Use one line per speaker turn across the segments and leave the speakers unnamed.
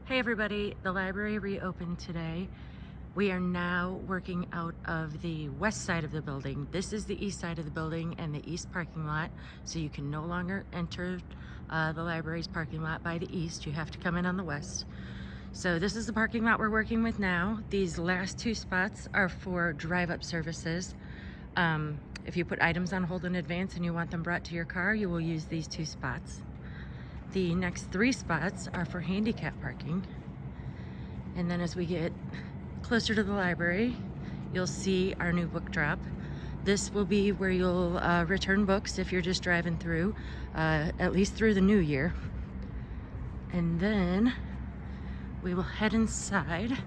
Hey everybody, the library reopened today. We are now working out of the west side of the building. This is the east side of the building and the east parking lot, so you can no longer enter the library's parking lot by the east. You have to come in on the west. So this is the parking lot we're working with now. These last two spots are for drive-up services. If you put items on hold in advance and you want them brought to your car, you will use these two spots. The next three spots are for handicap parking. And then as we get closer to the library, you'll see our new book drop. This will be where you'll return books if you're just driving through, at least through the new year. And then we will head inside.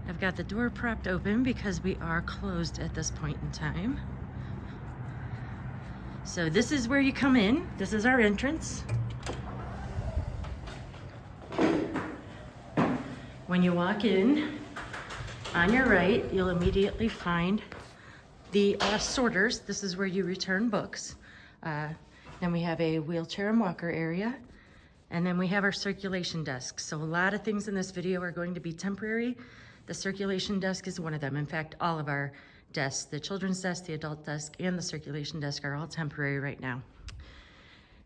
I've got the door propped open because we are closed at this point in time. So this is where you come in. This is our entrance. When you walk in, on your right, you'll immediately find the sorters. This is where you return books. Then we have a wheelchair and walker area. And then we have our circulation desk. So a lot of things in this video are going to be temporary. The circulation desk is one of them. In fact, all of our desks, the children's desk, the adult desk, and the circulation desk are all temporary right now.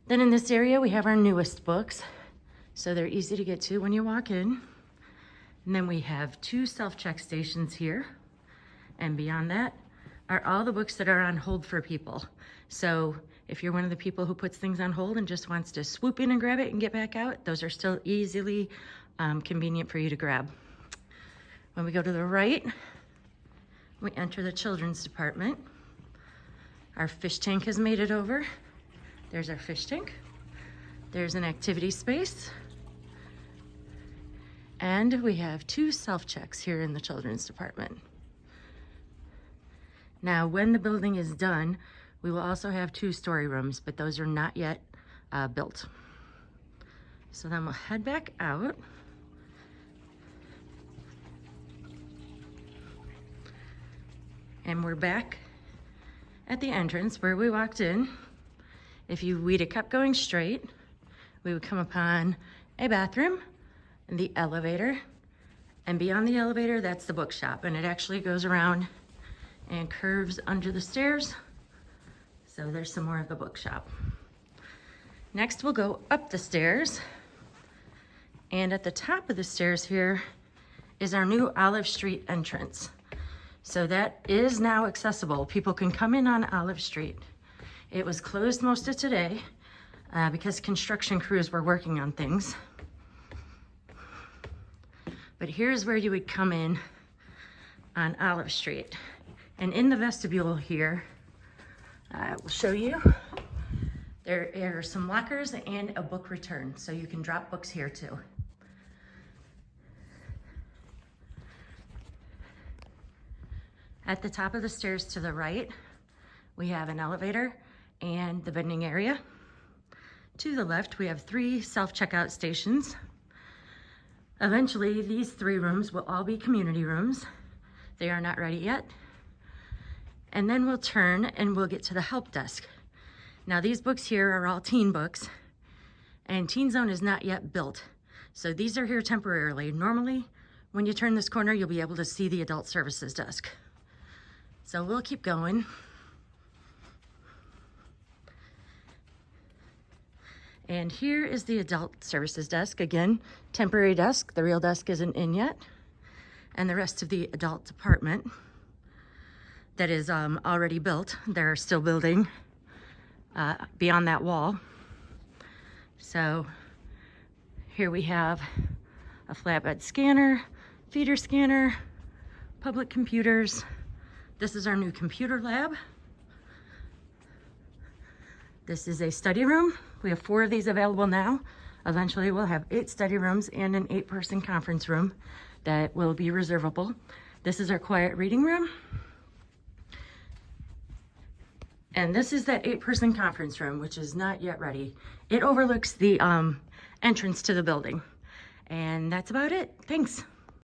Then in this area, we have our newest books. So they're easy to get to when you walk in. And then we have two self-check stations here. And beyond that are all the books that are on hold for people. So if you're one of the people who puts things on hold and just wants to swoop in and grab it and get back out, those are still easily convenient for you to grab. When we go to the right, we enter the children's department. Our fish tank has made it over. There's our fish tank. There's an activity space. And we have two self-checks here in the children's department. Now, when the building is done, we will also have two story rooms, but those are not yet built. So then we'll head back out. And we're back at the entrance where we walked in. If we'd have kept going straight, we would come upon a bathroom, and the elevator, and beyond the elevator, that's the bookshop, and it actually goes around and curves under the stairs. So there's some more of the bookshop. Next, we'll go up the stairs, and at the top of the stairs here is our new Olive Street entrance. So that is now accessible. People can come in on Olive Street. It was closed most of today because construction crews were working on things. But here's where you would come in on Olive Street. And in the vestibule here, I will show you, there are some lockers and a book return, so you can drop books here too. At the top of the stairs to the right, we have an elevator and the vending area. To the left, we have three self-checkout stations. Eventually, these three rooms will all be community rooms. They are not ready yet. And then we'll turn and we'll get to the help desk. Now, these books here are all teen books, and Teen Zone is not yet built. So these are here temporarily. Normally, when you turn this corner, you'll be able to see the adult services desk. So we'll keep going. And here is the adult services desk. Again, temporary desk. The real desk isn't in yet. And the rest of the adult department that is already built. They're still building beyond that wall. So here we have a flatbed scanner, feeder scanner, public computers. This is our new computer lab. This is a study room. We have 4 of these available now. Eventually we'll have 8 study rooms and an 8-person conference room that will be reservable. This is our quiet reading room. And this is that 8-person conference room, which is not yet ready. It overlooks the entrance to the building. And that's about it. Thanks.